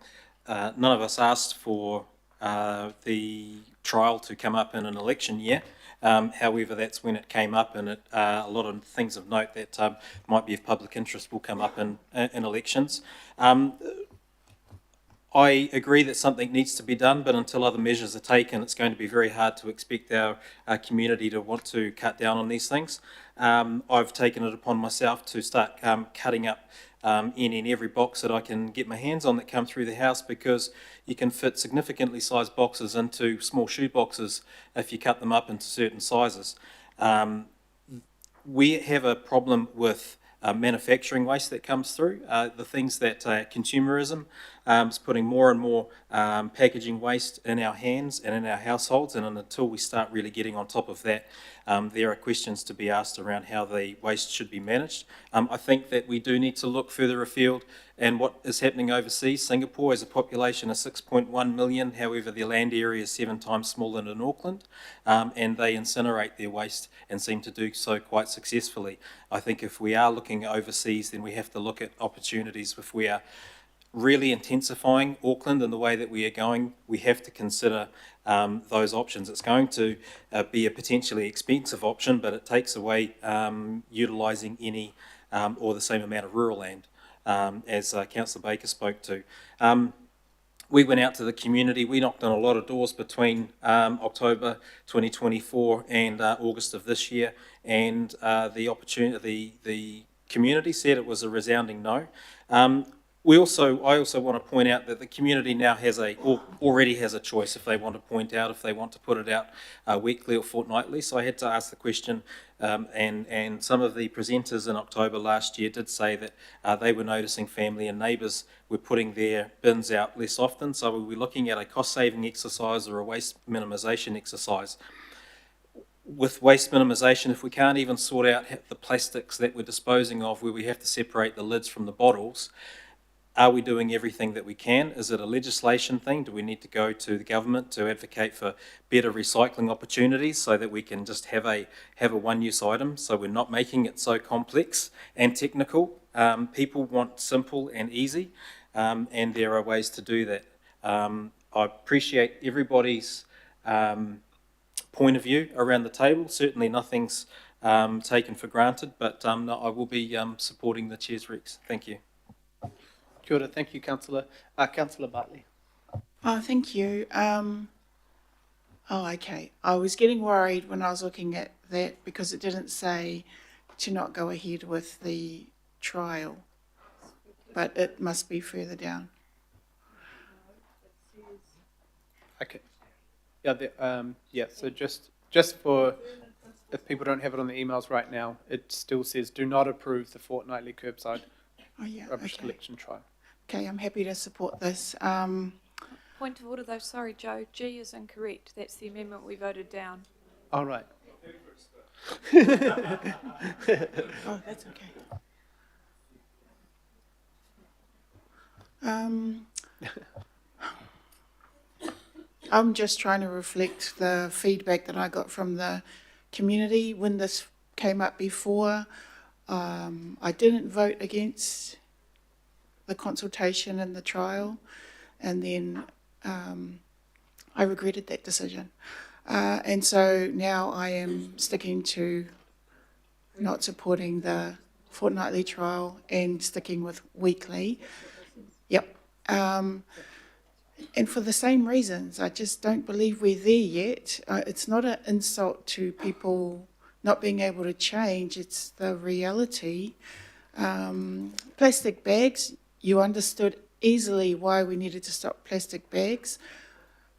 none of us asked for the trial to come up in an election year. However, that's when it came up, and a lot of things of note that might be of public interest will come up in elections. I agree that something needs to be done, but until other measures are taken, it's going to be very hard to expect our community to want to cut down on these things. I've taken it upon myself to start cutting up any and every box that I can get my hands on that come through the house, because you can fit significantly sized boxes into small shoe boxes if you cut them up into certain sizes. We have a problem with manufacturing waste that comes through, the things that consumerism is putting more and more packaging waste in our hands and in our households, and until we start really getting on top of that, there are questions to be asked around how the waste should be managed. I think that we do need to look further afield and what is happening overseas. Singapore has a population of 6.1 million, however their land area is 7 times smaller than Auckland, and they incinerate their waste and seem to do so quite successfully. I think if we are looking overseas, then we have to look at opportunities. If we are really intensifying Auckland in the way that we are going, we have to consider those options. It's going to be a potentially expensive option, but it takes away utilising any or the same amount of rural land, as Councillor Baker spoke to. We went out to the community. We knocked on a lot of doors between October 2024 and August of this year, and the community said it was a resounding no. I also want to point out that the community now already has a choice if they want to point out, if they want to put it out weekly or fortnightly. So I had to ask the question, and some of the presenters in October last year did say that they were noticing family and neighbours were putting their bins out less often. So we'll be looking at a cost-saving exercise or a waste minimisation exercise. With waste minimisation, if we can't even sort out the plastics that we're disposing of, where we have to separate the lids from the bottles, are we doing everything that we can? Is it a legislation thing? Do we need to go to the government to advocate for better recycling opportunities so that we can just have a one-use item, so we're not making it so complex and technical? People want simple and easy, and there are ways to do that. I appreciate everybody's point of view around the table. Certainly nothing's taken for granted, but no, I will be supporting the Chair's recs. Thank you. Kia ora, thank you, Councillor. Councillor Bartley. Oh, thank you. Okay. I was getting worried when I was looking at that because it didn't say to not go ahead with the trial, but it must be further down. Okay. Yeah, so just for, if people don't have it on the emails right now, it still says do not approve the fortnightly curbside rubbish collection trial. Okay, I'm happy to support this. Point of order though, sorry Joe, G is incorrect. That's the amendment we voted down. All right. Oh, that's okay. I'm just trying to reflect the feedback that I got from the community when this came up before. I didn't vote against the consultation and the trial, and then I regretted that decision. And so now I am sticking to not supporting the fortnightly trial and sticking with weekly. Yep. And for the same reasons, I just don't believe we're there yet. It's not an insult to people not being able to change, it's the reality. Plastic bags, you understood easily why we needed to stop plastic bags.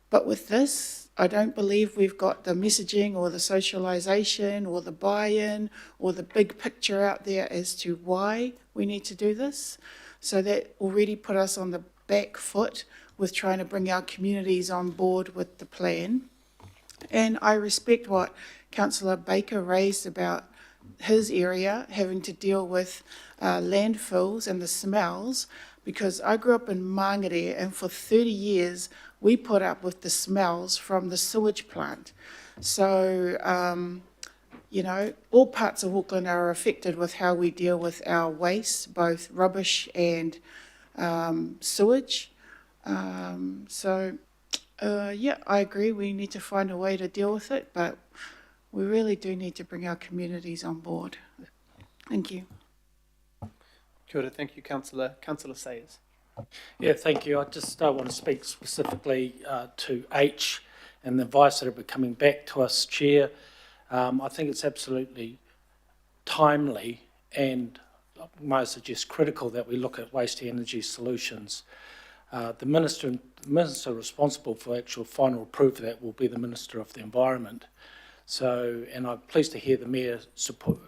But with this, I don't believe we've got the messaging or the socialisation or the buy-in or the big picture out there as to why we need to do this. So that already put us on the back foot with trying to bring our communities on board with the plan. And I respect what Councillor Baker raised about his area having to deal with landfills and the smells, because I grew up in Mangere, and for 30 years we put up with the smells from the sewage plant. So, you know, all parts of Auckland are affected with how we deal with our waste, both rubbish and sewage. Yeah, I agree, we need to find a way to deal with it, but we really do need to bring our communities on board. Thank you. Kia ora, thank you, Councillor. Councillor Sayers. Yeah, thank you. I just want to speak specifically to H and the advice that will be coming back to us, Chair. I think it's absolutely timely and, might I suggest, critical that we look at waste to energy solutions. The minister responsible for actual final approval of that will be the Minister of the Environment. So, and I'm pleased to hear the Mayor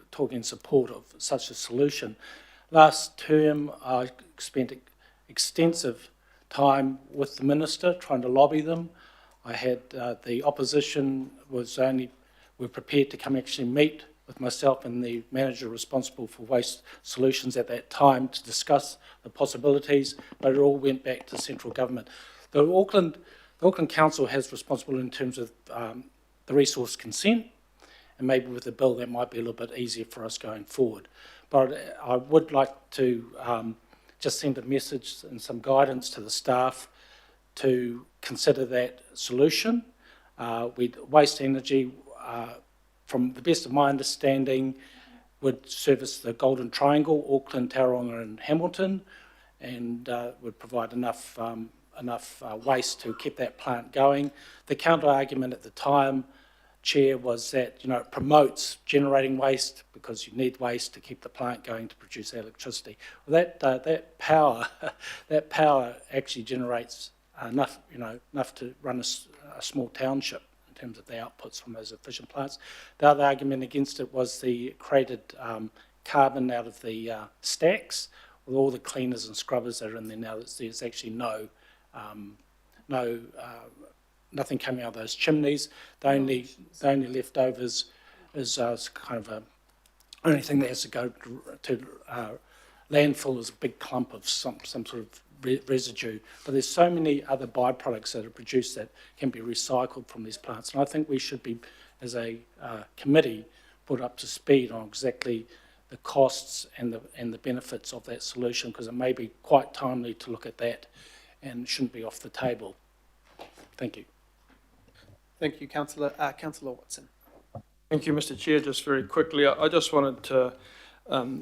talking in support of such a solution. Last term, I spent extensive time with the Minister trying to lobby them. I had the opposition were prepared to come actually meet with myself and the manager responsible for waste solutions at that time to discuss the possibilities, but it all went back to central government. The Auckland Council has responsibility in terms of the resource consent, and maybe with the bill that might be a little bit easier for us going forward. But I would like to just send a message and some guidance to the staff to consider that solution. Waste energy, from the best of my understanding, would service the Golden Triangle, Auckland, Tauranga and Hamilton, and would provide enough waste to keep that plant going. The counter-argument at the time, Chair, was that, you know, it promotes generating waste because you need waste to keep the plant going to produce electricity. Well, that power actually generates enough to run a small township in terms of the outputs from those efficient plants. The other argument against it was the created carbon out of the stacks, with all the cleaners and scrubbers that are in there now. There's actually nothing coming out of those chimneys. The only leftovers is kind of only thing that has to go to landfill is a big clump of some sort of residue. But there's so many other byproducts that are produced that can be recycled from these plants. And I think we should be, as a committee, put up to speed on exactly the costs and the benefits of that solution, because it may be quite timely to look at that and shouldn't be off the table. Thank you. Thank you, Councillor. Councillor Watson. Thank you, Mr. Chair. Just very quickly, I just wanted to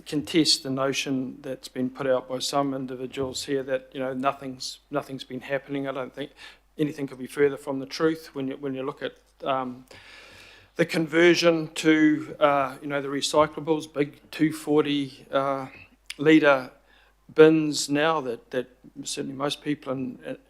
contest the notion that's been put out by some individuals here that, you know, nothing's been happening. I don't think anything could be further from the truth. When you look at the conversion to you know, the recyclables, big 240 litre bins now that certainly most people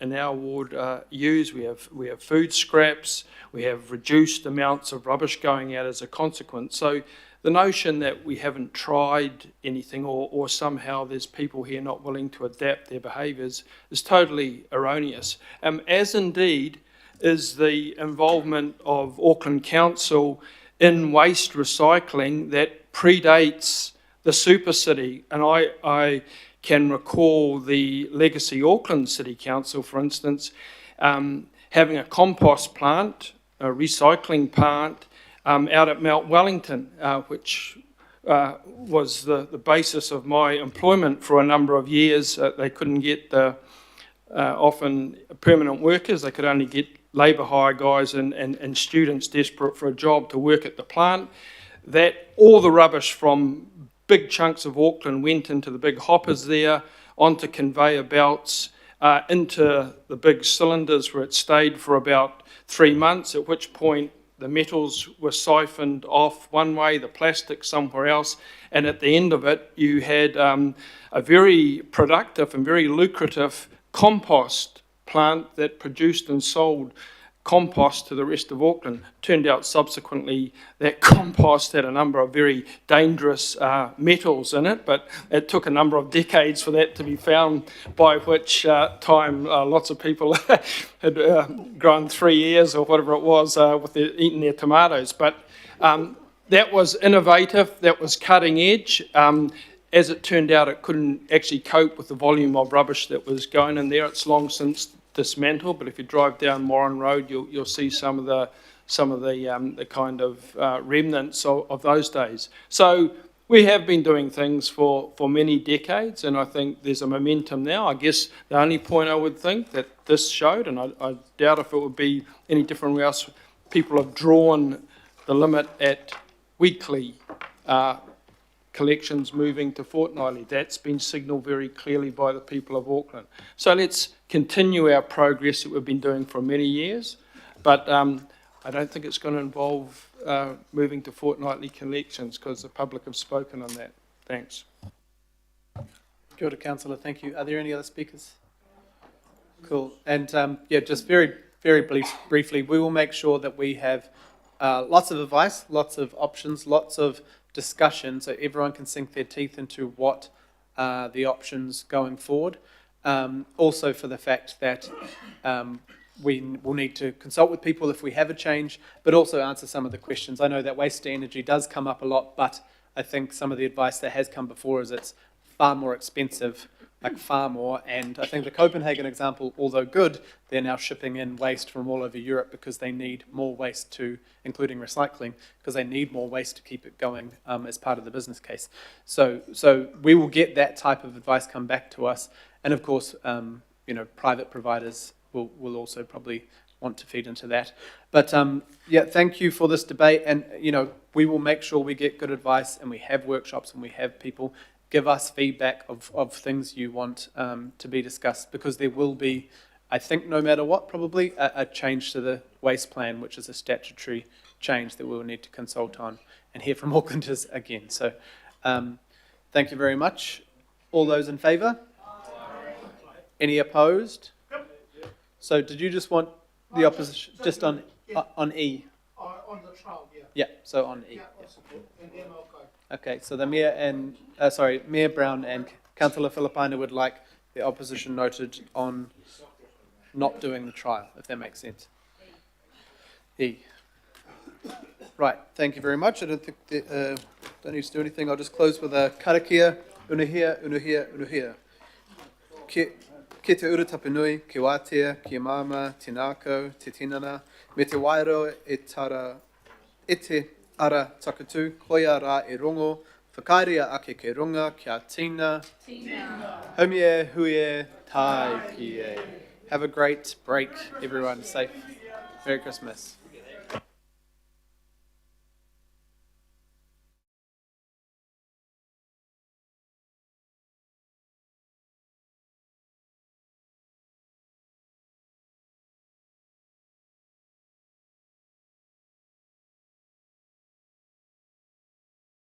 in our ward use. We have food scraps. We have reduced amounts of rubbish going out as a consequence. So the notion that we haven't tried anything or somehow there's people here not willing to adapt their behaviours is totally erroneous. As indeed is the involvement of Auckland Council in waste recycling that predates the super city. And I can recall the Legacy Auckland City Council, for instance, having a compost plant, a recycling plant, out at Mount Wellington, which was the basis of my employment for a number of years. They couldn't get the often permanent workers. They could only get labour hire guys and students desperate for a job to work at the plant. That all the rubbish from big chunks of Auckland went into the big hoppers there, onto conveyor belts, into the big cylinders where it stayed for about 3 months, at which point the metals were siphoned off one way, the plastic somewhere else, and at the end of it you had a very productive and very lucrative compost plant that produced and sold compost to the rest of Auckland. Turned out subsequently that compost had a number of very dangerous metals in it, but it took a number of decades for that to be found, by which time lots of people had grown 3 years or whatever it was eating their tomatoes. But that was innovative, that was cutting edge. As it turned out, it couldn't actually cope with the volume of rubbish that was going in there. It's long since dismantled, but if you drive down Moran Road, you'll see some of the kind of remnants of those days. So we have been doing things for many decades, and I think there's a momentum now. I guess the only point I would think that this showed, and I doubt if it would be any different where else, people have drawn the limit at weekly collections moving to fortnightly. That's been signalled very clearly by the people of Auckland. So let's continue our progress that we've been doing for many years, but I don't think it's going to involve moving to fortnightly collections because the public have spoken on that. Thanks. Kia ora, Councillor, thank you. Are there any other speakers? Cool. And yeah, just very briefly, we will make sure that we have lots of advice, lots of options, lots of discussion so everyone can sink their teeth into what are the options going forward. Also for the fact that we will need to consult with people if we have a change, but also answer some of the questions. I know that waste to energy does come up a lot, but I think some of the advice that has come before is it's far more expensive, like far more, and I think the Copenhagen example, although good, they're now shipping in waste from all over Europe because they need more waste to, including recycling, because they need more waste to keep it going as part of the business case. So we will get that type of advice come back to us, and of course, private providers will also probably want to feed into that. But yeah, thank you for this debate, and we will make sure we get good advice, and we have workshops, and we have people give us feedback of things you want to be discussed, because there will be, I think no matter what, probably a change to the waste plan, which is a statutory change that we will need to consult on and hear from Aucklanders again. So thank you very much. All those in favour? Any opposed? So did you just want the opposition, just on E? On the trial, yeah. Yeah, so on E. Yeah, I'll support, and then I'll go. Okay, so the Mayor and, Mayor Brown and Councillor Filipina would like the opposition noted on not doing the trial, if that makes sense. E. Right, thank you very much. I don't think don't need to do anything. I'll just close with a karakia, unuhia, unuhia, unuhia. Ki te urutapu nui, ki wātea, ki mama, te nākau, te tinana, me te wairo e te ara takatu, koia rā e rongo, whakairia ake ke runga, kia tina. Homie, huie, tai ki e. Have a great break, everyone. Safe. Merry Christmas.